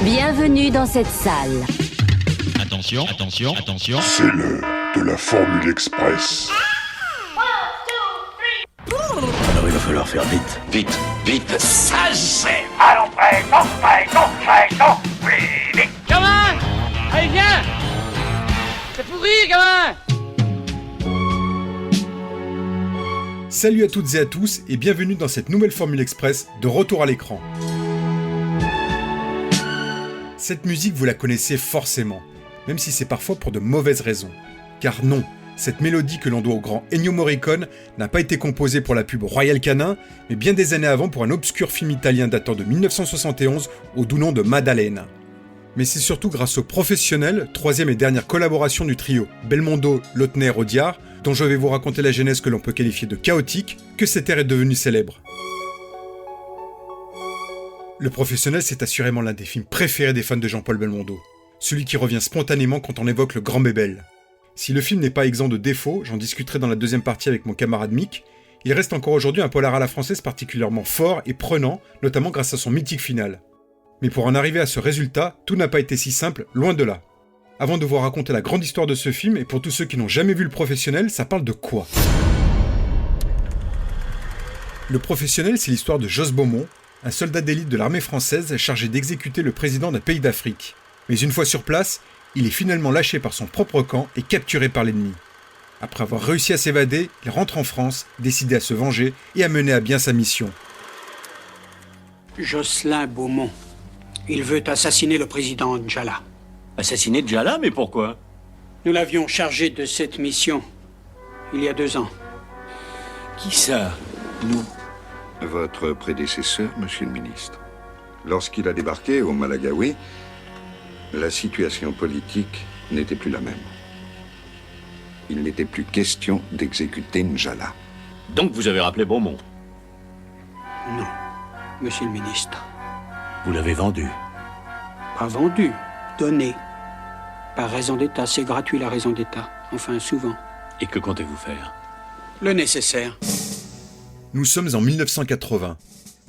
Bienvenue dans cette salle. Attention, attention, attention. C'est l'heure de la Formule Express. Alors il va falloir faire vite. Vite, vite. Ça c'est. Allons, prêt, vite. Gamin! Allez, viens! C'est pourri, gamin! Salut à toutes et à tous et bienvenue dans cette nouvelle Formule Express de retour à l'écran. Cette musique vous la connaissez forcément, même si c'est parfois pour de mauvaises raisons. Car non, cette mélodie que l'on doit au grand Ennio Morricone n'a pas été composée pour la pub Royal Canin, mais bien des années avant pour un obscur film italien datant de 1971 au doux nom de Maddalena. Mais c'est surtout grâce aux Professionnels, troisième et dernière collaboration du trio Belmondo, Lautner, Audiard, dont je vais vous raconter la genèse que l'on peut qualifier de chaotique, que cet air est devenu célèbre. Le Professionnel, c'est assurément l'un des films préférés des fans de Jean-Paul Belmondo. Celui qui revient spontanément quand on évoque le Grand Bébel. Si le film n'est pas exempt de défauts, j'en discuterai dans la deuxième partie avec mon camarade Mick, il reste encore aujourd'hui un polar à la française particulièrement fort et prenant, notamment grâce à son mythique final. Mais pour en arriver à ce résultat, tout n'a pas été si simple, loin de là. Avant de vous raconter la grande histoire de ce film, et pour tous ceux qui n'ont jamais vu Le Professionnel, ça parle de quoi ? Le Professionnel, c'est l'histoire de Jos Beaumont, un soldat d'élite de l'armée française chargé d'exécuter le président d'un pays d'Afrique. Mais une fois sur place, il est finalement lâché par son propre camp et capturé par l'ennemi. Après avoir réussi à s'évader, il rentre en France, décidé à se venger et à mener à bien sa mission. Jocelyn Beaumont. Il veut assassiner le président Njala. Assassiner Njala, mais pourquoi ? Nous l'avions chargé de cette mission il y a 2 ans. Qui ça ? Nous ? Votre prédécesseur, monsieur le ministre. Lorsqu'il a débarqué au Malagawi, la situation politique n'était plus la même. Il n'était plus question d'exécuter Njala. Donc vous avez rappelé Beaumont ? Non, monsieur le ministre. Vous l'avez vendu ? Pas vendu, donné. Par raison d'État, c'est gratuit la raison d'État. Enfin, souvent. Et que comptez-vous faire ? Le nécessaire. Nous sommes en 1980.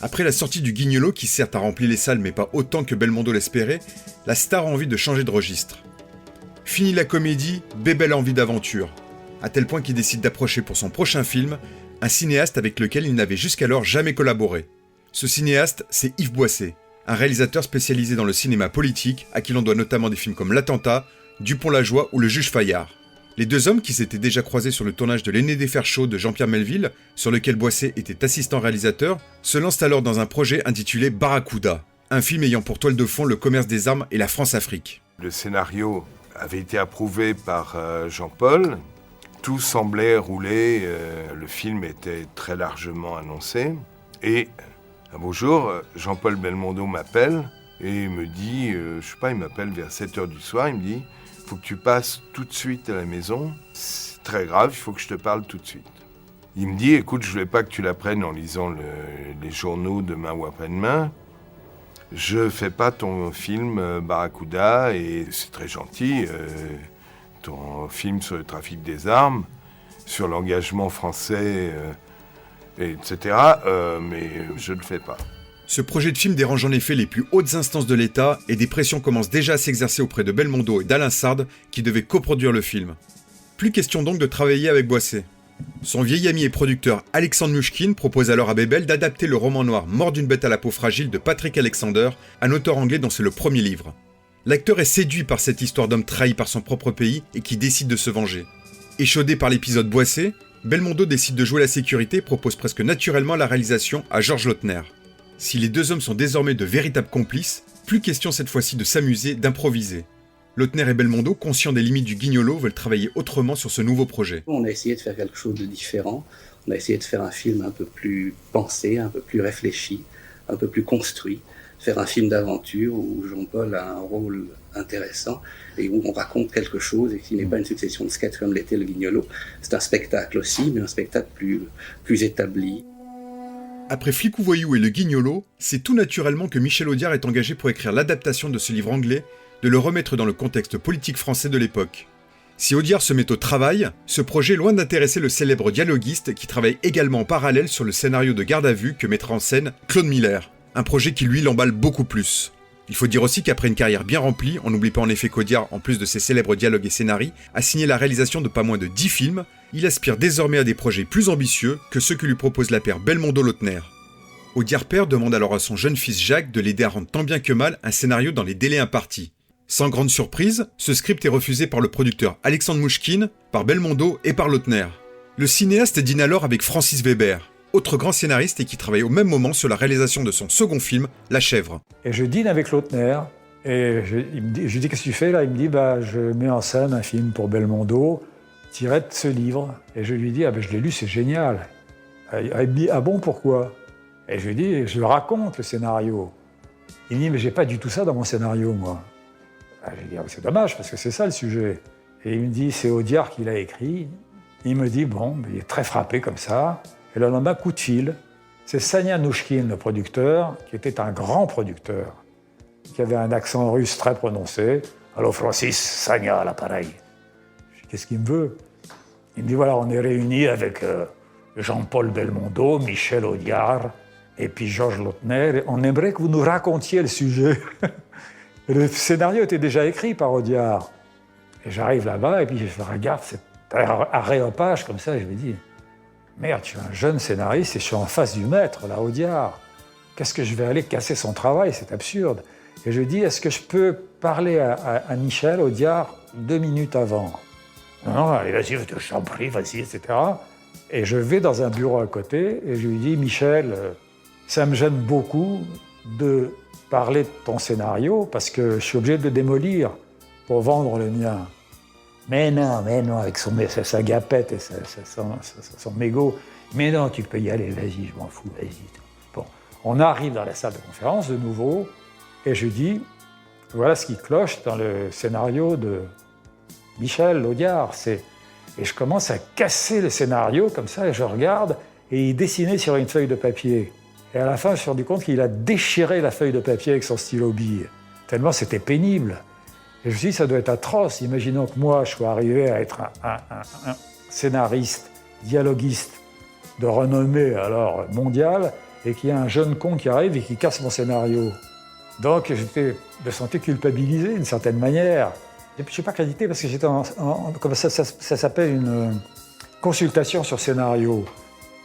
Après la sortie du Guignolo, qui certes a rempli les salles mais pas autant que Belmondo l'espérait, la star a envie de changer de registre. Fini la comédie, Bébel a envie d'aventure, à tel point qu'il décide d'approcher pour son prochain film un cinéaste avec lequel il n'avait jusqu'alors jamais collaboré. Ce cinéaste, c'est Yves Boisset, un réalisateur spécialisé dans le cinéma politique, à qui l'on doit notamment des films comme L'Attentat, Dupont-la-Joie ou Le Juge Fayard. Les deux hommes, qui s'étaient déjà croisés sur le tournage de L'Aîné des Fers chauds de Jean-Pierre Melville, sur lequel Boisset était assistant réalisateur, se lancent alors dans un projet intitulé Barracuda, un film ayant pour toile de fond le commerce des armes et la France-Afrique. Le scénario avait été approuvé par Jean-Paul, tout semblait rouler, le film était très largement annoncé, et un beau jour, Jean-Paul Belmondo m'appelle et me dit, il m'appelle vers 7h du soir, il me dit « Faut que tu passes tout de suite à la maison, c'est très grave, il faut que je te parle tout de suite. » Il me dit « Écoute, je voulais pas que tu l'apprennes en lisant les journaux demain ou après-demain. Je fais pas ton film Barracuda, et c'est très gentil, ton film sur le trafic des armes, sur l'engagement français, etc., mais je ne le fais pas. » Ce projet de film dérange en effet les plus hautes instances de l'État et des pressions commencent déjà à s'exercer auprès de Belmondo et d'Alain Sard qui devaient coproduire le film. Plus question donc de travailler avec Boisset. Son vieil ami et producteur Alexandre Mushkin propose alors à Bébel d'adapter le roman noir Mort d'une bête à la peau fragile de Patrick Alexander, un auteur anglais dont c'est le premier livre. L'acteur est séduit par cette histoire d'homme trahi par son propre pays et qui décide de se venger. Échaudé par l'épisode Boisset, Belmondo décide de jouer la sécurité et propose presque naturellement la réalisation à Georges Lautner. Si les deux hommes sont désormais de véritables complices, plus question cette fois-ci de s'amuser, d'improviser. Lautner et Belmondo, conscients des limites du Guignolo, veulent travailler autrement sur ce nouveau projet. On a essayé de faire quelque chose de différent, on a essayé de faire un film un peu plus pensé, un peu plus réfléchi, un peu plus construit, faire un film d'aventure où Jean-Paul a un rôle intéressant et où on raconte quelque chose et qui n'est pas une succession de sketchs comme l'était le Guignolo. C'est un spectacle aussi, mais un spectacle plus établi. Après Flic ou Voyou et le Guignolo, c'est tout naturellement que Michel Audiard est engagé pour écrire l'adaptation de ce livre anglais, de le remettre dans le contexte politique français de l'époque. Si Audiard se met au travail, ce projet est loin d'intéresser le célèbre dialoguiste qui travaille également en parallèle sur le scénario de Garde à vue que mettra en scène Claude Miller, un projet qui lui l'emballe beaucoup plus. Il faut dire aussi qu'après une carrière bien remplie, on n'oublie pas en effet qu'Audiard, en plus de ses célèbres dialogues et scénarii, a signé la réalisation de pas moins de 10 films. Il aspire désormais à des projets plus ambitieux que ceux que lui propose la paire Belmondo-Lautner. Audiard père demande alors à son jeune fils Jacques de l'aider à rendre tant bien que mal un scénario dans les délais impartis. Sans grande surprise, ce script est refusé par le producteur Alexandre Mouchkine, par Belmondo et par Lautner. Le cinéaste dîne alors avec Francis Weber, autre grand scénariste et qui travaille au même moment sur la réalisation de son second film, La Chèvre. Et je dîne avec Lautner, et je lui dis « Qu'est-ce que tu fais là ?» Il me dit « Je mets en scène un film pour Belmondo, tiré de ce livre. » Et je lui dis « je l'ai lu, c'est génial. » Il me dit « Ah bon, pourquoi ?» Et je lui dis « Je raconte le scénario. » Il me dit « Mais j'ai pas du tout ça dans mon scénario, moi. » Je lui dis « C'est dommage, parce que c'est ça le sujet. » Et il me dit « C'est Audiard qui l'a écrit. » Il me dit « Bon, il est très frappé comme ça. » Et le lendemain, coup de fil. C'est Sania Nouchkine, le producteur, qui était un grand producteur, qui avait un accent russe très prononcé. « Allô Francis, Sania à l'appareil. » Je dis « Qu'est-ce qu'il me veut ?» Il me dit « Voilà, on est réunis avec Jean-Paul Belmondo, Michel Audiard et puis Georges Lautner. On aimerait que vous nous racontiez le sujet. » Et le scénario était déjà écrit par Audiard. Et j'arrive là-bas et puis je regarde cet aréopage comme ça et je me dis « Merde, je suis un jeune scénariste et je suis en face du maître, là, Audiard. Qu'est-ce que je vais aller casser son travail? C'est absurde. » Et je dis « Est-ce que je peux parler à Michel Audiard 2 minutes avant ?»« Non, allez, vas-y, je t'en prie, vas-y, etc. » Et je vais dans un bureau à côté et je lui dis « Michel, ça me gêne beaucoup de parler de ton scénario parce que je suis obligé de le démolir pour vendre le mien. » Mais non, avec sa gapette et son mégot. Mais non, tu peux y aller, vas-y, je m'en fous, vas-y. Bon, on arrive dans la salle de conférence de nouveau, et je dis, voilà ce qui cloche dans le scénario de Michel Audiard. Et je commence à casser le scénario comme ça, et je regarde, et il dessinait sur une feuille de papier. Et à la fin, je me suis rendu compte qu'il a déchiré la feuille de papier avec son stylo bille, tellement c'était pénible. Et je me suis dit, ça doit être atroce. Imaginons que moi, je sois arrivé à être un scénariste, dialoguiste de renommée alors mondiale, et qu'il y a un jeune con qui arrive et qui casse mon scénario. Donc, je me sentais culpabilisé d'une certaine manière. Et puis, je ne suis pas crédité parce que j'étais comme ça s'appelle une consultation sur scénario.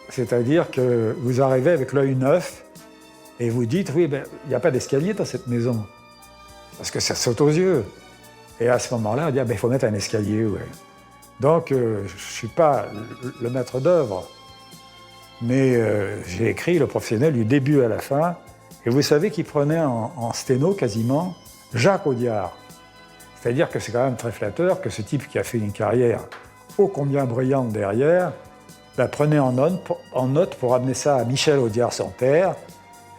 C'est-à-dire que vous arrivez avec l'œil neuf et vous dites, oui, il n'y a pas d'escalier dans cette maison. Parce que ça saute aux yeux. Et à ce moment-là, on dit, il faut mettre un escalier, ouais. Donc, je ne suis pas le maître d'œuvre, mais j'ai écrit le professionnel du début à la fin. Et vous savez qu'il prenait en sténo quasiment Jacques Audiard. C'est-à-dire que c'est quand même très flatteur que ce type qui a fait une carrière ô combien brillante derrière, prenait en note pour amener ça à Michel Audiard sans terre,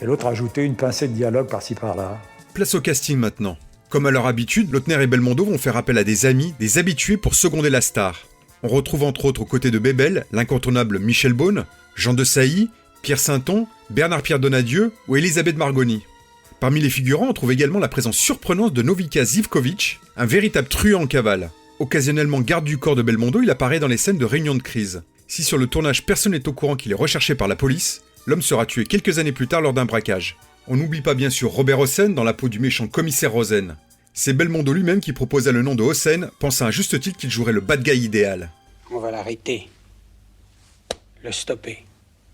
et l'autre ajoutait une pincée de dialogue par-ci par-là. Place au casting maintenant. Comme à leur habitude, Lautner et Belmondo vont faire appel à des amis, des habitués pour seconder la star. On retrouve entre autres aux côtés de Bébel l'incontournable Michel Beaune, Jean de Sailly, Pierre Sainton, Bernard-Pierre Donadieu ou Elisabeth Margoni. Parmi les figurants, on trouve également la présence surprenante de Novika Zivkovic, un véritable truand en cavale. Occasionnellement garde du corps de Belmondo, il apparaît dans les scènes de réunion de crise. Si sur le tournage personne n'est au courant qu'il est recherché par la police, l'homme sera tué quelques années plus tard lors d'un braquage. On n'oublie pas bien sûr Robert Hossein dans la peau du méchant commissaire Rosen. C'est Belmondo lui-même qui proposa le nom de Hossein, pensant à juste titre qu'il jouerait le bad guy idéal. On va l'arrêter. Le stopper.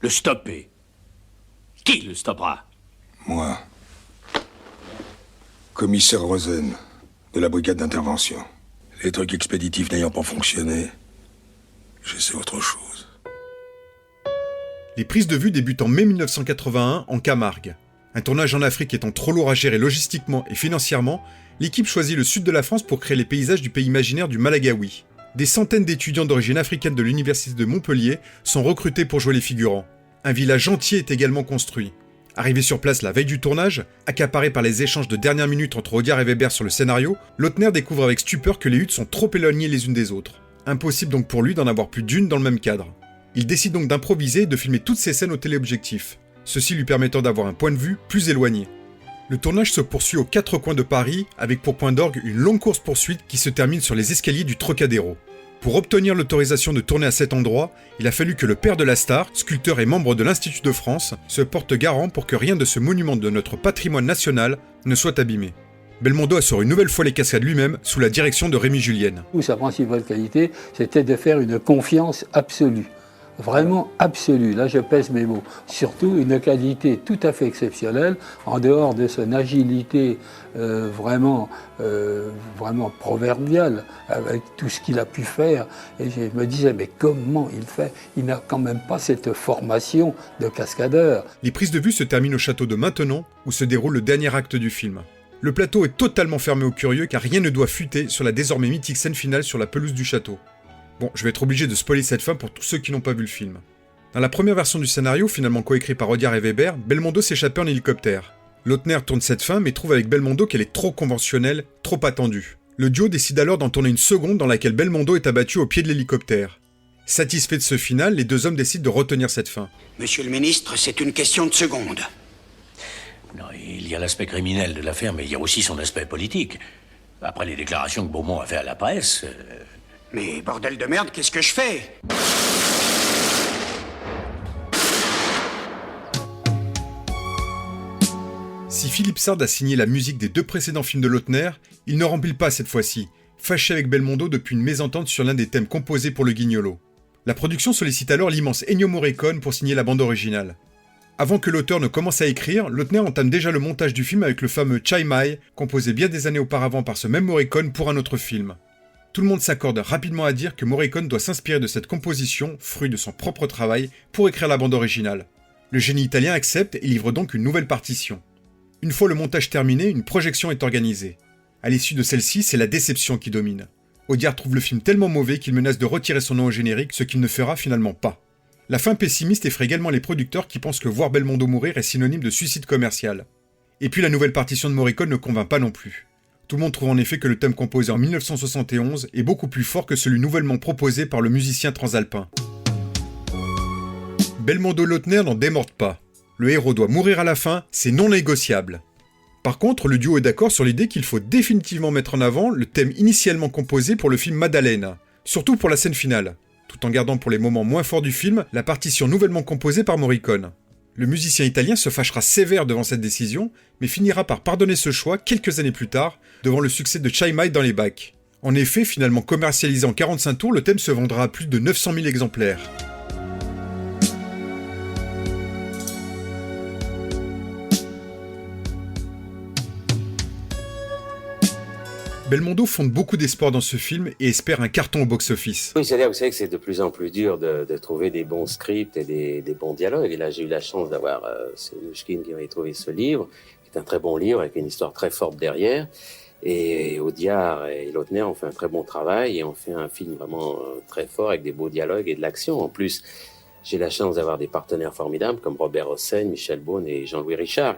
Le stopper? Qui le stoppera? Moi. Commissaire Rosen, de la brigade d'intervention. Les trucs expéditifs n'ayant pas fonctionné, j'essaie autre chose. Les prises de vue débutent en mai 1981 en Camargue. Un tournage en Afrique étant trop lourd à gérer logistiquement et financièrement, l'équipe choisit le sud de la France pour créer les paysages du pays imaginaire du Malagawi. Des centaines d'étudiants d'origine africaine de l'université de Montpellier sont recrutés pour jouer les figurants. Un village entier est également construit. Arrivé sur place la veille du tournage, accaparé par les échanges de dernière minute entre Audiard et Weber sur le scénario, Lautner découvre avec stupeur que les huttes sont trop éloignées les unes des autres. Impossible donc pour lui d'en avoir plus d'une dans le même cadre. Il décide donc d'improviser et de filmer toutes ces scènes au téléobjectif, ceci lui permettant d'avoir un point de vue plus éloigné. Le tournage se poursuit aux 4 coins de Paris, avec pour point d'orgue une longue course-poursuite qui se termine sur les escaliers du Trocadéro. Pour obtenir l'autorisation de tourner à cet endroit, il a fallu que le père de la star, sculpteur et membre de l'Institut de France, se porte garant pour que rien de ce monument de notre patrimoine national ne soit abîmé. Belmondo assure une nouvelle fois les cascades lui-même sous la direction de Rémi Julienne. Sa principale qualité, c'était de faire une confiance absolue. Vraiment absolue, là je pèse mes mots. Surtout une qualité tout à fait exceptionnelle, en dehors de son agilité vraiment proverbiale, avec tout ce qu'il a pu faire. Et je me disais, mais comment il fait? Il n'a quand même pas cette formation de cascadeur. Les prises de vue se terminent au château de Maintenon, où se déroule le dernier acte du film. Le plateau est totalement fermé aux curieux, car rien ne doit fuiter sur la désormais mythique scène finale sur la pelouse du château. Bon, je vais être obligé de spoiler cette fin pour tous ceux qui n'ont pas vu le film. Dans la première version du scénario, finalement coécrit par Audiard et Weber, Belmondo s'échappait en hélicoptère. Lautner tourne cette fin, mais trouve avec Belmondo qu'elle est trop conventionnelle, trop attendue. Le duo décide alors d'en tourner une seconde dans laquelle Belmondo est abattu au pied de l'hélicoptère. Satisfait de ce final, les deux hommes décident de retenir cette fin. Monsieur le ministre, c'est une question de seconde. Non, il y a l'aspect criminel de l'affaire, mais il y a aussi son aspect politique. Après les déclarations que Beaumont a fait à la presse... Mais bordel de merde, qu'est-ce que je fais? Si Philippe Sard a signé la musique des deux précédents films de Lautner, il ne remplit pas cette fois-ci, fâché avec Belmondo depuis une mésentente sur l'un des thèmes composés pour le Guignolo. La production sollicite alors l'immense Ennio Morricone pour signer la bande originale. Avant que l'auteur ne commence à écrire, Lautner entame déjà le montage du film avec le fameux Chai Mai, composé bien des années auparavant par ce même Morricone pour un autre film. Tout le monde s'accorde rapidement à dire que Morricone doit s'inspirer de cette composition, fruit de son propre travail, pour écrire la bande originale. Le génie italien accepte et livre donc une nouvelle partition. Une fois le montage terminé, une projection est organisée. À l'issue de celle-ci, c'est la déception qui domine. Audiard trouve le film tellement mauvais qu'il menace de retirer son nom au générique, ce qu'il ne fera finalement pas. La fin pessimiste effraie également les producteurs qui pensent que voir Belmondo mourir est synonyme de suicide commercial. Et puis la nouvelle partition de Morricone ne convainc pas non plus. Tout le monde trouve en effet que le thème composé en 1971 est beaucoup plus fort que celui nouvellement proposé par le musicien transalpin. Belmondo-Lautner n'en démordent pas. Le héros doit mourir à la fin, c'est non négociable. Par contre, le duo est d'accord sur l'idée qu'il faut définitivement mettre en avant le thème initialement composé pour le film Maddalena, surtout pour la scène finale, tout en gardant pour les moments moins forts du film la partition nouvellement composée par Morricone. Le musicien italien se fâchera sévère devant cette décision, mais finira par pardonner ce choix quelques années plus tard, devant le succès de Chai Mai dans les bacs. En effet, finalement commercialisé en 45 tours, le thème se vendra à plus de 900 000 exemplaires. Belmondo fonde beaucoup d'espoir dans ce film et espère un carton au box-office. Oui, c'est-à-dire, vous savez que c'est de plus en plus dur de trouver des bons scripts et des bons dialogues. Et là, j'ai eu la chance d'avoir Mnouchkine qui m'avait trouvé ce livre, qui est un très bon livre avec une histoire très forte derrière. Et Audiard et Lautner ont fait un très bon travail et ont fait un film vraiment très fort avec des beaux dialogues et de l'action. En plus, j'ai la chance d'avoir des partenaires formidables comme Robert Hossein, Michel Beaune et Jean-Louis Richard.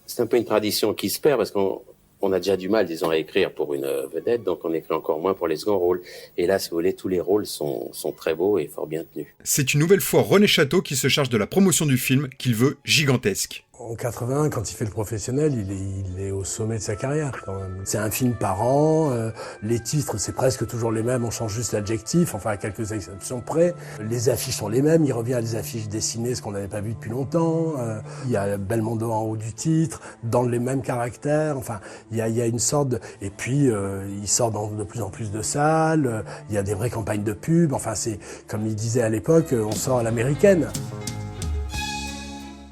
C'est un peu une tradition qui se perd parce qu'on a déjà du mal, disons, à écrire pour une vedette, donc on écrit encore moins pour les seconds rôles. Et là, si vous voulez, tous les rôles sont très beaux et fort bien tenus. C'est une nouvelle fois René Château qui se charge de la promotion du film, qu'il veut gigantesque. En 81, quand il fait Le Professionnel, il est au sommet de sa carrière quand même. C'est un film par an, les titres c'est presque toujours les mêmes, on change juste l'adjectif, enfin à quelques exceptions près. Les affiches sont les mêmes, il revient à des affiches dessinées, ce qu'on n'avait pas vu depuis longtemps. Il y a Belmondo en haut du titre, dans les mêmes caractères, enfin il y a une sorte de... Et puis il sort dans de plus en plus de salles, il y a des vraies campagnes de pub, enfin c'est, comme il disait à l'époque, on sort à l'américaine.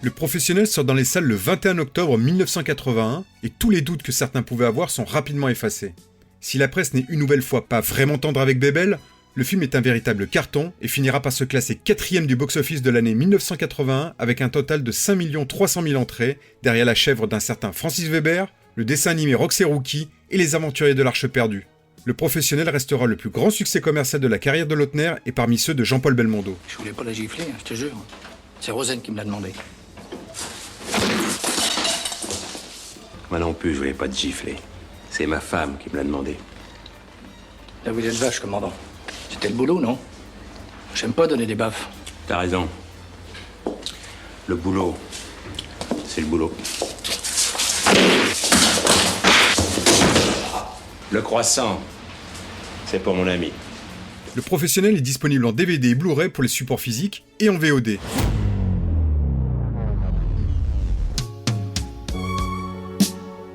Le Professionnel sort dans les salles le 21 octobre 1981 et tous les doutes que certains pouvaient avoir sont rapidement effacés. Si la presse n'est une nouvelle fois pas vraiment tendre avec Bébel, le film est un véritable carton et finira par se classer 4e du box-office de l'année 1981 avec un total de 5 300 000 entrées, derrière la chèvre d'un certain Francis Weber, le dessin animé Rox et Rookie et les Aventuriers de l'Arche perdue. Le Professionnel restera le plus grand succès commercial de la carrière de Lautner et parmi ceux de Jean-Paul Belmondo. Je voulais pas la gifler, je te jure. C'est Rosen qui me l'a demandé. Moi non plus, je voulais pas te gifler. C'est ma femme qui me l'a demandé. Là, vous êtes vache, commandant. C'était le boulot, non? J'aime pas donner des baffes. T'as raison. Le boulot, c'est le boulot. Le croissant, c'est pour mon ami. Le Professionnel est disponible en DVD et Blu-ray pour les supports physiques et en VOD.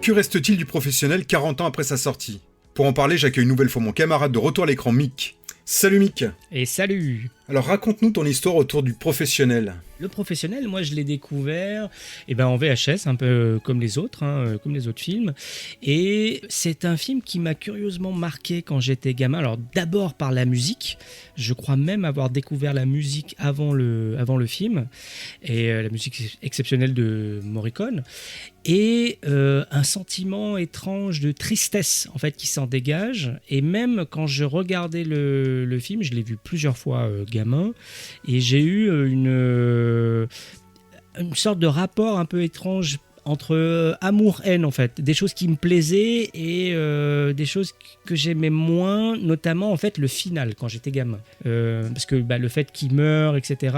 Que reste-t-il du Professionnel 40 ans après sa sortie ? Pour en parler, j'accueille une nouvelle fois mon camarade de retour à l'écran, Mick. Salut Mick. Et salut. Alors raconte-nous ton histoire autour du Professionnel. Le Professionnel, moi je l'ai découvert en VHS, un peu comme les autres, comme les autres films. Et c'est un film qui m'a curieusement marqué quand j'étais gamin. Alors d'abord par la musique, je crois même avoir découvert la musique avant le film, et la musique exceptionnelle de Morricone. Et un sentiment étrange de tristesse en fait qui s'en dégage. Et même quand je regardais le film, je l'ai vu plusieurs fois gamin, et j'ai eu une sorte de rapport un peu étrange entre amour-haine en fait, des choses qui me plaisaient et des choses que j'aimais moins, notamment en fait le final quand j'étais gamin, parce que le fait qu'il meure, etc.,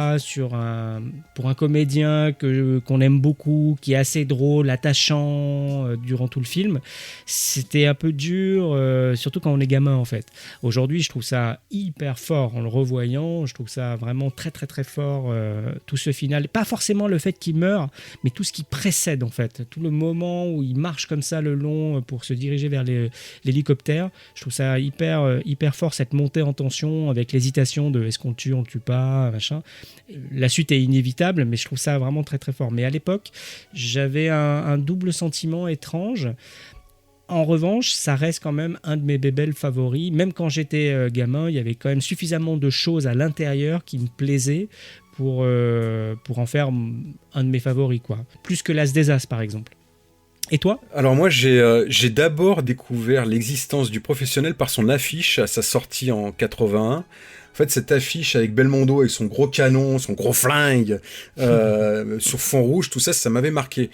pour un comédien qu'on aime beaucoup, qui est assez drôle, attachant durant tout le film, c'était un peu dur, surtout quand on est gamin en fait. Aujourd'hui je trouve ça hyper fort en le revoyant, je trouve ça vraiment très très très fort, tout ce final, pas forcément le fait qu'il meure, mais tout ce qui précède en fait, tout le moment où il marche comme ça le long pour se diriger vers l'hélicoptère. Je trouve ça hyper fort, cette montée en tension avec l'hésitation de est-ce qu'on le tue, on le tue pas, machin. La suite est inévitable, mais je trouve ça vraiment très très fort. Mais à l'époque, j'avais un double sentiment étrange. En revanche, ça reste quand même un de mes bébels favoris. Même quand j'étais gamin, il y avait quand même suffisamment de choses à l'intérieur qui me plaisaient pour en faire un de mes favoris, quoi. Plus que L'As des As, par exemple. Et toi ? Alors moi, j'ai d'abord découvert l'existence du Professionnel par son affiche à sa sortie en 81. En fait, cette affiche avec Belmondo et son gros canon, son gros flingue, sur fond rouge, tout ça, ça m'avait marqué.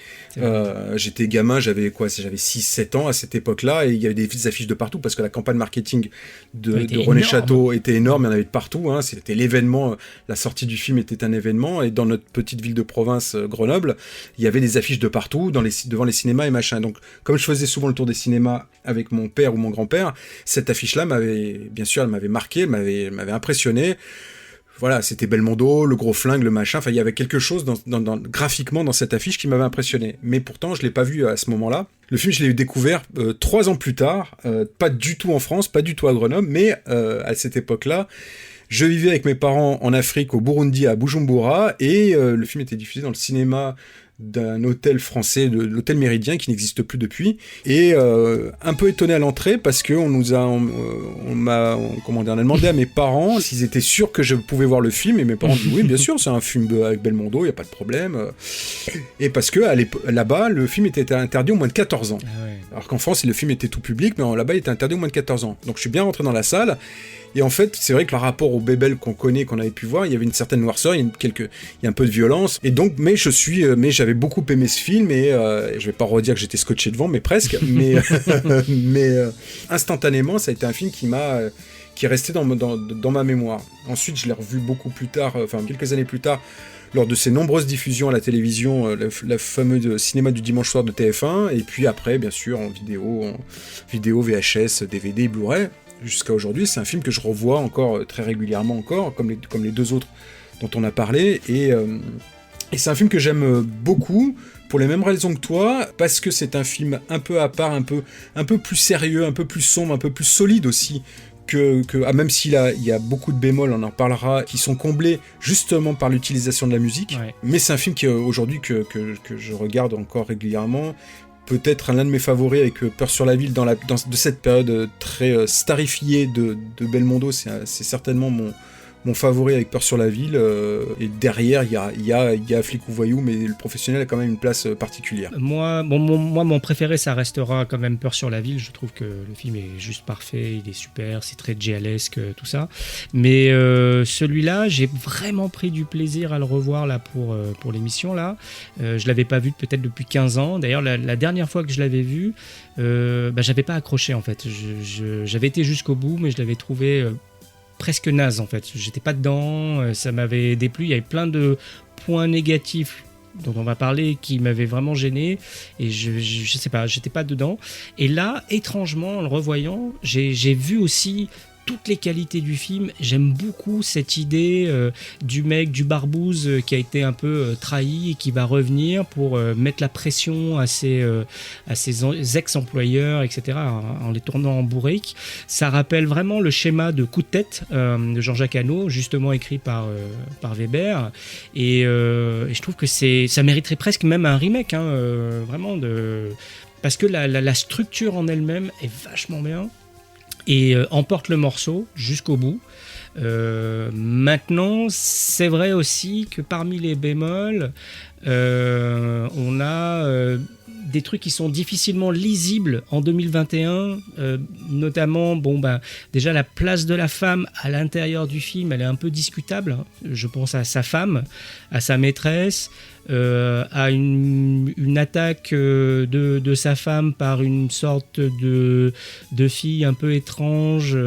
J'étais gamin, j'avais 6-7 ans à cette époque-là, et il y avait des affiches de partout, parce que la campagne marketing de René Château était énorme, il y en avait de partout, c'était l'événement, la sortie du film était un événement, et dans notre petite ville de province, Grenoble, il y avait des affiches de partout, devant les cinémas et machin. Donc, comme je faisais souvent le tour des cinémas avec mon père ou mon grand-père, cette affiche-là m'avait marqué, elle m'avait impressionné. Voilà, c'était Belmondo, le gros flingue, le machin. Enfin, il y avait quelque chose graphiquement dans cette affiche qui m'avait impressionné. Mais pourtant, je l'ai pas vu à ce moment-là. Le film, je l'ai découvert 3 ans plus tard, pas du tout en France, pas du tout à Grenoble, mais à cette époque-là, je vivais avec mes parents en Afrique, au Burundi, à Bujumbura, et le film était diffusé dans le cinéma d'un hôtel français, de l'hôtel Méridien, qui n'existe plus depuis, et un peu étonné à l'entrée parce que on a demandé à mes parents s'ils étaient sûrs que je pouvais voir le film, et mes parents ont dit oui, bien sûr, c'est un film avec Belmondo, il n'y a pas de problème, et parce que là-bas, le film était interdit aux moins de 14 ans. Ah ouais. Alors qu'en France, le film était tout public, mais là-bas, il était interdit aux moins de 14 ans. Donc je suis bien rentré dans la salle. Et en fait, c'est vrai que le rapport au bébel qu'on connaît, qu'on avait pu voir, il y avait une certaine noirceur, il y a un peu de violence. Et donc, mais j'avais beaucoup aimé ce film, et je vais pas redire que j'étais scotché devant, mais presque. mais instantanément, ça a été un film qui est resté dans ma mémoire. Ensuite, je l'ai revu beaucoup plus tard, quelques années plus tard, lors de ses nombreuses diffusions à la télévision, la fameuse cinéma du dimanche soir de TF1, et puis après, bien sûr, en vidéo, VHS, DVD, Blu-ray. Jusqu'à aujourd'hui, c'est un film que je revois encore très régulièrement, comme les 2 autres dont on a parlé, et c'est un film que j'aime beaucoup, pour les mêmes raisons que toi, parce que c'est un film un peu à part, un peu plus sérieux, un peu plus sombre, un peu plus solide aussi, même s'il y a beaucoup de bémols, on en parlera, qui sont comblés justement par l'utilisation de la musique, ouais. Mais c'est un film qui aujourd'hui que je regarde encore régulièrement, peut-être l'un de mes favoris avec Peur sur la ville de cette période très starifiée de Belmondo, c'est certainement mon favori avec Peur sur la ville, et derrière il y a Flic ou Voyou, mais le Professionnel a quand même une place particulière. Moi, mon préféré, ça restera quand même Peur sur la ville. Je trouve que le film est juste parfait, il est super, c'est très gialesque, tout ça. Mais celui-là, j'ai vraiment pris du plaisir à le revoir là pour l'émission là. Je l'avais pas vu peut-être depuis 15 ans. D'ailleurs, la dernière fois que je l'avais vu, j'avais pas accroché en fait. J'avais été jusqu'au bout, mais je l'avais trouvé presque naze en fait, j'étais pas dedans, ça m'avait déplu, il y avait plein de points négatifs dont on va parler qui m'avaient vraiment gêné, et je sais pas, j'étais pas dedans. Et là, étrangement, en le revoyant, j'ai vu aussi toutes les qualités du film. J'aime beaucoup cette idée du mec, du barbouze qui a été un peu trahi et qui va revenir pour mettre la pression à ses ex-employeurs, etc., en les tournant en bourrique. Ça rappelle vraiment le schéma de Coup de tête de Jean-Jacques Hano, justement écrit par Weber. Et je trouve que ça mériterait presque même un remake, vraiment, parce que la structure en elle-même est vachement bien. Et emporte le morceau jusqu'au bout. Maintenant, c'est vrai aussi que parmi les bémols, on a des trucs qui sont difficilement lisibles en 2021, notamment, déjà la place de la femme à l'intérieur du film, elle est un peu discutable. Je pense à sa femme, à sa maîtresse, à une attaque de sa femme par une sorte de fille un peu étrange,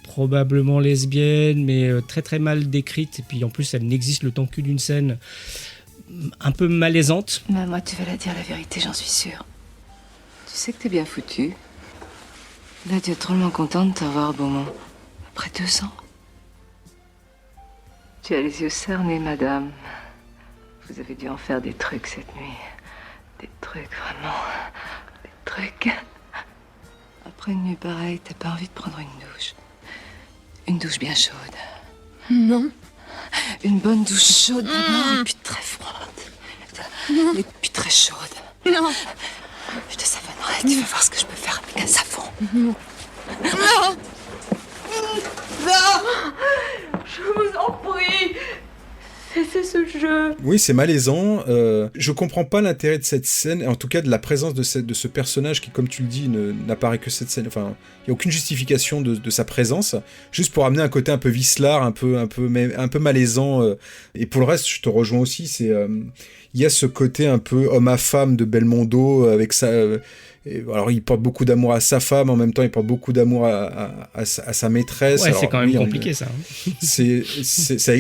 probablement lesbienne, mais très très mal décrite, et puis en plus elle n'existe le temps que d'une scène un peu malaisante. Bah, moi, tu vas la dire la vérité, j'en suis sûre. Tu sais que t'es bien foutu. Là, tu es drôlement content de t'avoir, Beaumont. Après 2 ans. Tu as les yeux cernés, madame. Vous avez dû en faire des trucs cette nuit. Des trucs, vraiment. Des trucs. Après une nuit pareille, t'as pas envie de prendre une douche. Une douche bien chaude. Non. Une bonne douche chaude d'abord, et puis très froide. Non. Et puis très chaude. Non. Je te savonnerai, tu vas voir ce que je peux faire avec un savon. Non. Non. Non. Je vous en prie. C'est ce jeu. Oui, c'est malaisant. Je comprends pas l'intérêt de cette scène, en tout cas de la présence de ce personnage qui, comme tu le dis, n'apparaît que cette scène. Enfin, il n'y a aucune justification de sa présence, juste pour amener un côté un peu vicelard, un peu malaisant. Et pour le reste, je te rejoins aussi. Il y a ce côté un peu homme à femme de Belmondo avec ça. Alors, il porte beaucoup d'amour à sa femme, en même temps, il porte beaucoup d'amour à sa maîtresse. Ouais, alors, c'est quand même compliqué, ça. Ça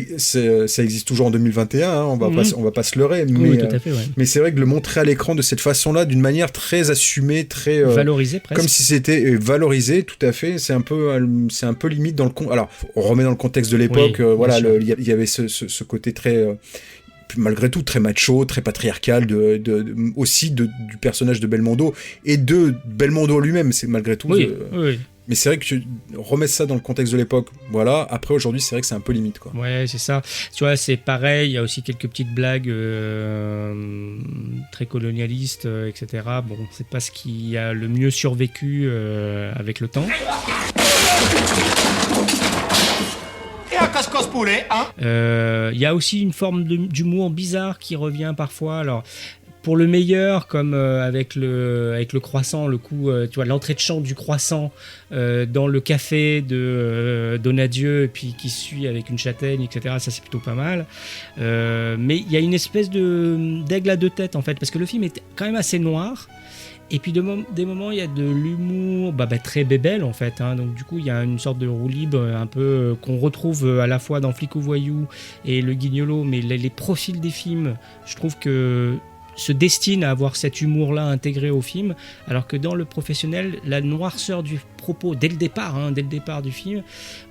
existe toujours en 2021, on va pas se leurrer. Mais, oui, tout à fait, ouais. Mais c'est vrai que le montrer à l'écran de cette façon-là, d'une manière très assumée, très... valorisée, presque. Comme si c'était valorisé, tout à fait. C'est un peu limite dans le... Alors, on remet dans le contexte de l'époque, oui, voilà, il y avait ce côté très... malgré tout très macho, très patriarcal aussi du personnage de Belmondo et de Belmondo lui-même, c'est malgré tout. Oui. Mais c'est vrai que remettre ça dans le contexte de l'époque, voilà. Après, aujourd'hui, c'est vrai que c'est un peu limite, quoi. Ouais, c'est ça. Tu vois, c'est pareil. Il y a aussi quelques petites blagues très colonialistes, etc. Bon, c'est pas ce qui a le mieux survécu avec le temps. Il y a aussi une forme d'humour bizarre qui revient parfois. Alors, pour le meilleur, comme avec le croissant, le coup, tu vois, l'entrée de chant du croissant dans le café de Donadieu, et puis qui suit avec une châtaigne, etc. Ça, c'est plutôt pas mal. Mais il y a une espèce d'aigle à deux têtes, en fait, parce que le film est quand même assez noir. Et puis des moments, il y a de l'humour très bébelle, en fait. Donc du coup, il y a une sorte de roue libre un peu qu'on retrouve à la fois dans Flic ou Voyou et Le Guignolo. Mais les profils des films, je trouve que se destinent à avoir cet humour-là intégré au film, alors que dans Le Professionnel, la noirceur du propos, dès le départ du film,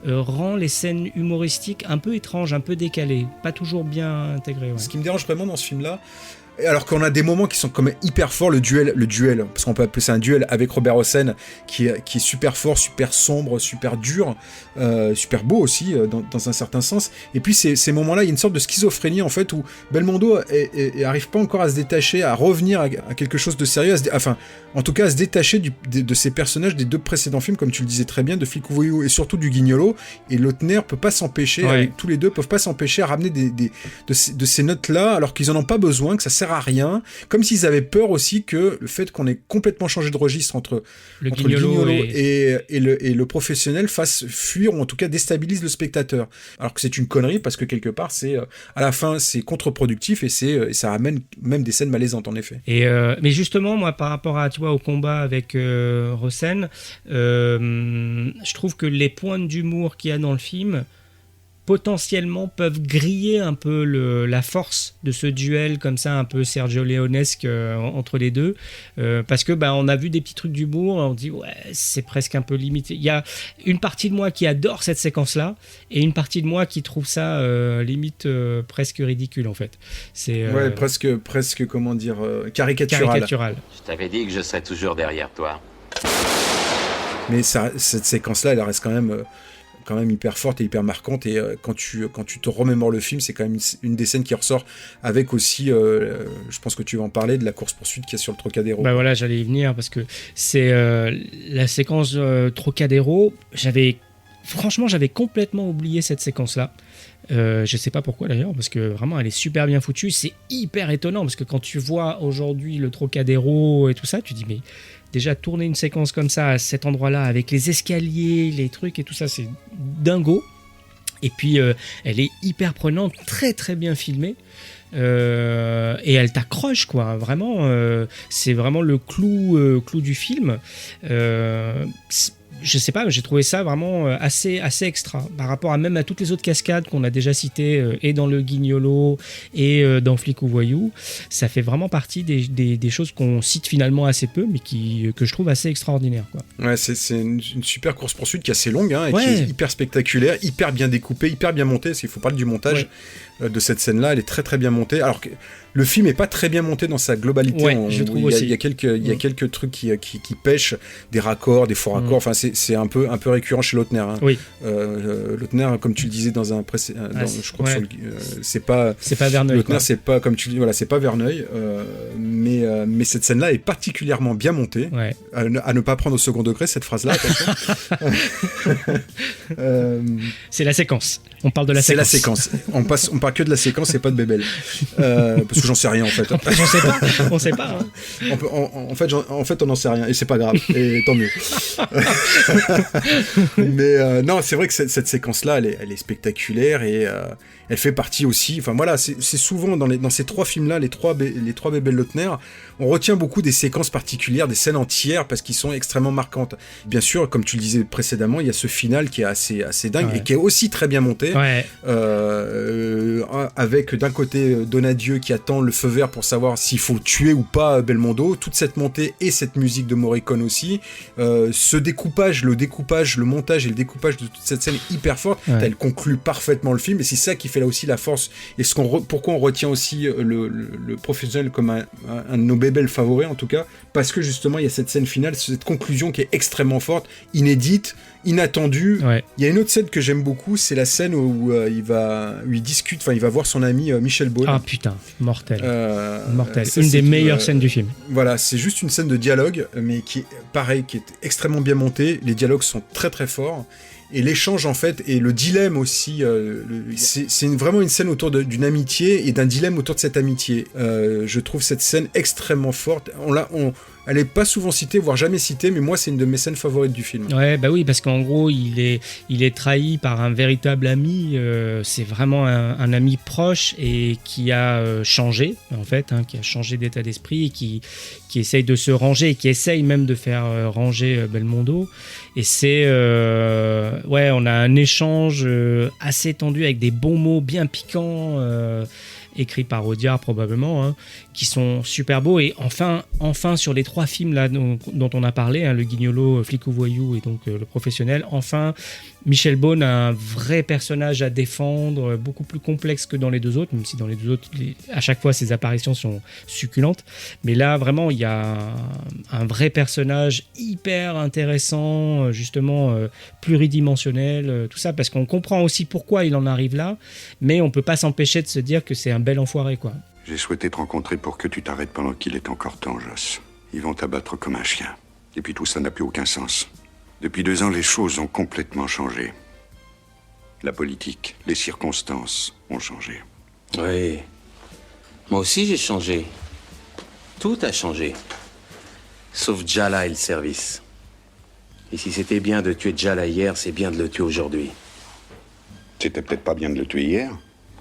rend les scènes humoristiques un peu étranges, un peu décalées, pas toujours bien intégrées. Ouais. Ce qui me dérange vraiment dans ce film-là, alors qu'on a des moments qui sont quand même hyper forts, le duel, parce qu'on peut appeler ça un duel avec Robert Hossein, qui est super fort, super sombre, super dur, super beau aussi, dans un certain sens. Et puis ces moments-là, il y a une sorte de schizophrénie, en fait, où Belmondo arrive pas encore à se détacher, à revenir à quelque chose de sérieux, en tout cas à se détacher de ces personnages des 2 précédents films, comme tu le disais très bien, de Flic ou Voyou, et surtout du Guignolo. Et Lautner peut pas s'empêcher, tous les deux peuvent pas s'empêcher à ramener de ces notes-là, alors qu'ils en ont pas besoin, que ça sert à rien, comme s'ils avaient peur aussi que le fait qu'on ait complètement changé de registre entre le Guignolo et le professionnel fasse fuir, ou en tout cas déstabilise le spectateur. Alors que c'est une connerie, parce que quelque part, à la fin, c'est contre-productif, et ça ramène même des scènes malaisantes, en effet. Mais justement, moi, par rapport au combat avec Rosen, je trouve que les pointes d'humour qu'il y a dans le film potentiellement peuvent griller un peu la force de ce duel comme ça, un peu Sergio Leonesque entre les deux, parce que on a vu des petits trucs d'humour, on dit ouais, c'est presque un peu limité. Il y a une partie de moi qui adore cette séquence-là et une partie de moi qui trouve ça limite presque ridicule en fait. C'est ouais, presque comment dire, caricatural. Je t'avais dit que je serais toujours derrière toi. Mais cette séquence-là, elle reste quand même hyper forte et hyper marquante, et quand tu te remémores le film, c'est quand même une des scènes qui ressort, avec aussi, je pense que tu vas en parler, de la course-poursuite qu'il y a sur le Trocadéro. Bah voilà, j'allais y venir, parce que c'est la séquence Trocadéro, j'avais complètement oublié cette séquence-là. Je sais pas pourquoi d'ailleurs, parce que vraiment elle est super bien foutue, c'est hyper étonnant, parce que quand tu vois aujourd'hui le Trocadéro et tout ça, tu dis mais déjà tourner une séquence comme ça à cet endroit-là, avec les escaliers, les trucs et tout ça, c'est dingo. Et puis elle est hyper prenante, très très bien filmée. Et elle t'accroche quoi, vraiment c'est vraiment le clou du film. Je sais pas, j'ai trouvé ça vraiment assez extra par rapport même à toutes les autres cascades qu'on a déjà citées, et dans Le Guignolo et dans Flic ou Voyou. Ça fait vraiment partie des choses qu'on cite finalement assez peu, mais que je trouve assez extraordinaires, quoi. Ouais, c'est une super course-poursuite qui est assez longue, et qui est hyper spectaculaire, hyper bien découpée, hyper bien montée, parce qu'il faut parler du montage de cette scène-là, elle est très très bien montée, alors que le film est pas très bien monté dans sa globalité. Je trouve aussi. Il y a quelques trucs qui pêchent, des raccords, des faux raccords, enfin c'est un peu récurrent chez Lautner. Lautner, comme tu le disais dans un précédent, je crois que c'est pas Verneuil. Lautner, c'est pas, comme tu dis, voilà, c'est pas Verneuil, mais cette scène-là est particulièrement bien montée, à ne pas prendre au second degré cette phrase-là. C'est la séquence. On parle de la séquence. C'est la séquence. On parle que de la séquence et pas de Bébel. Parce que j'en sais rien en fait. On sait pas. Hein. En fait, on n'en sait rien et c'est pas grave. Et tant mieux. Mais non, c'est vrai que cette séquence-là, elle est spectaculaire, et elle fait partie aussi. Enfin voilà, c'est souvent dans ces trois films-là, les trois Bébel Lautner, on retient beaucoup des séquences particulières, des scènes entières, parce qu'ils sont extrêmement marquantes. Bien sûr, comme tu le disais précédemment, il y a ce final qui est assez dingue, et qui est aussi très bien monté. Avec d'un côté Donadieu qui attend le feu vert pour savoir s'il faut tuer ou pas Belmondo, toute cette montée et cette musique de Morricone aussi, ce découpage, le montage et le découpage de toute cette scène est hyper forte. Elle conclut parfaitement le film, et c'est ça qui fait là aussi la force, et pourquoi on retient aussi le professionnel comme un de nos bébels favoris en tout cas, parce que justement il y a cette scène finale, cette conclusion qui est extrêmement forte, inédite, inattendue. Il y a une autre scène que j'aime beaucoup, c'est la scène où il va voir son ami Michel Beaune. Ah putain, mortel. Une des meilleures scènes du film. Voilà, c'est juste une scène de dialogue, mais qui est extrêmement bien montée. Les dialogues sont très très forts. Et l'échange en fait, et le dilemme aussi, c'est vraiment une scène autour d'une amitié et d'un dilemme autour de cette amitié. Je trouve cette scène extrêmement forte. Elle est pas souvent citée, voire jamais citée, mais moi c'est une de mes scènes favorites du film. Ouais, bah oui, parce qu'en gros il est trahi par un véritable ami. C'est vraiment un ami proche et qui a changé en fait, qui a changé d'état d'esprit et qui essaye de se ranger et qui essaye même de faire ranger Belmondo. Et c'est on a un échange assez tendu avec des bons mots bien piquants. Écrits par Audiard probablement, qui sont super beaux. Et enfin sur les trois films là dont on a parlé, Le Guignolo, Flic ou Voyou et donc Le Professionnel, enfin Michel Beaune a un vrai personnage à défendre, beaucoup plus complexe que dans les deux autres, même si dans les deux autres à chaque fois ses apparitions sont succulentes, mais là vraiment il y a un vrai personnage hyper intéressant, justement pluridimensionnel, tout ça, parce qu'on comprend aussi pourquoi il en arrive là, mais on peut pas s'empêcher de se dire que c'est un bel enfoiré, quoi. J'ai souhaité te rencontrer pour que tu t'arrêtes pendant qu'il est encore temps, Joss. Ils vont t'abattre comme un chien. Et puis tout ça n'a plus aucun sens. Depuis 2 ans, les choses ont complètement changé. La politique, les circonstances ont changé. Oui. Moi aussi, j'ai changé. Tout a changé. Sauf Jala et le service. Et si c'était bien de tuer Jala hier, c'est bien de le tuer aujourd'hui. C'était peut-être pas bien de le tuer hier.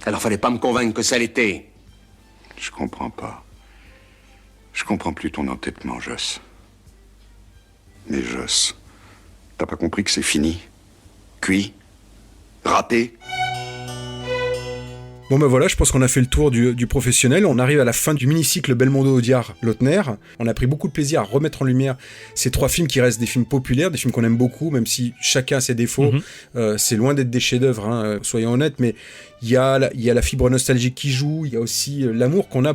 Alors fallait pas me convaincre que ça l'était. Je comprends pas. Je comprends plus ton entêtement, Joss. Mais Joss, t'as pas compris que c'est fini? Cuit? Râpé? Bon ben voilà, je pense qu'on a fait le tour du professionnel. On arrive à la fin du mini-cycle Belmondo, Audiard, Lautner. On a pris beaucoup de plaisir à remettre en lumière ces 3 films qui restent des films populaires, des films qu'on aime beaucoup, même si chacun a ses défauts. C'est loin d'être des chefs-d'œuvre, hein, soyons honnêtes, mais il y a la fibre nostalgique qui joue, il y a aussi l'amour qu'on a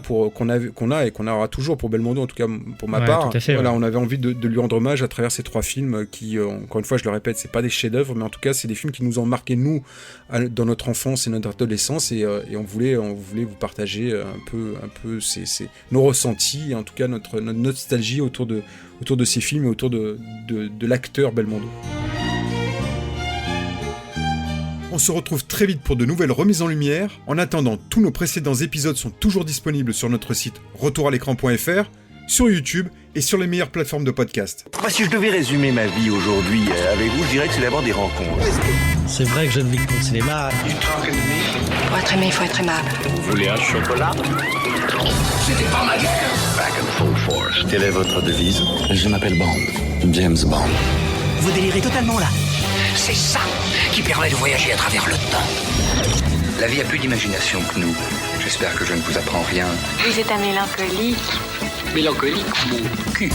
et qu'on aura toujours pour Belmondo, en tout cas pour ma part. Tout à fait, voilà, on avait envie de lui rendre hommage à travers ces 3 films qui, encore une fois, je le répète, c'est pas des chefs-d'œuvre, mais en tout cas, c'est des films qui nous ont marqué nous dans notre enfance et notre adolescence, et on voulait vous partager un peu nos ressentis, et en tout cas notre nostalgie autour de ces films et autour de l'acteur Belmondo. On se retrouve très vite pour de nouvelles remises en lumière. En attendant, tous nos précédents épisodes sont toujours disponibles sur notre site retouralécran.fr, sur YouTube et sur les meilleures plateformes de podcast. Si je devais résumer ma vie aujourd'hui avec vous, je dirais que c'est d'abord des rencontres. C'est vrai que je ne vis que pour le cinéma. Pour être aimé, il faut être aimable. Vous voulez un chocolat? C'était pas ma guerre. Back and full force. Quelle est votre devise? Je m'appelle Bond. James Bond. Vous délirez totalement là. C'est ça qui permet de voyager à travers le temps. La vie a plus d'imagination que nous. J'espère que je ne vous apprends rien. Vous êtes un mélancolique. Mélancolique, mon cul.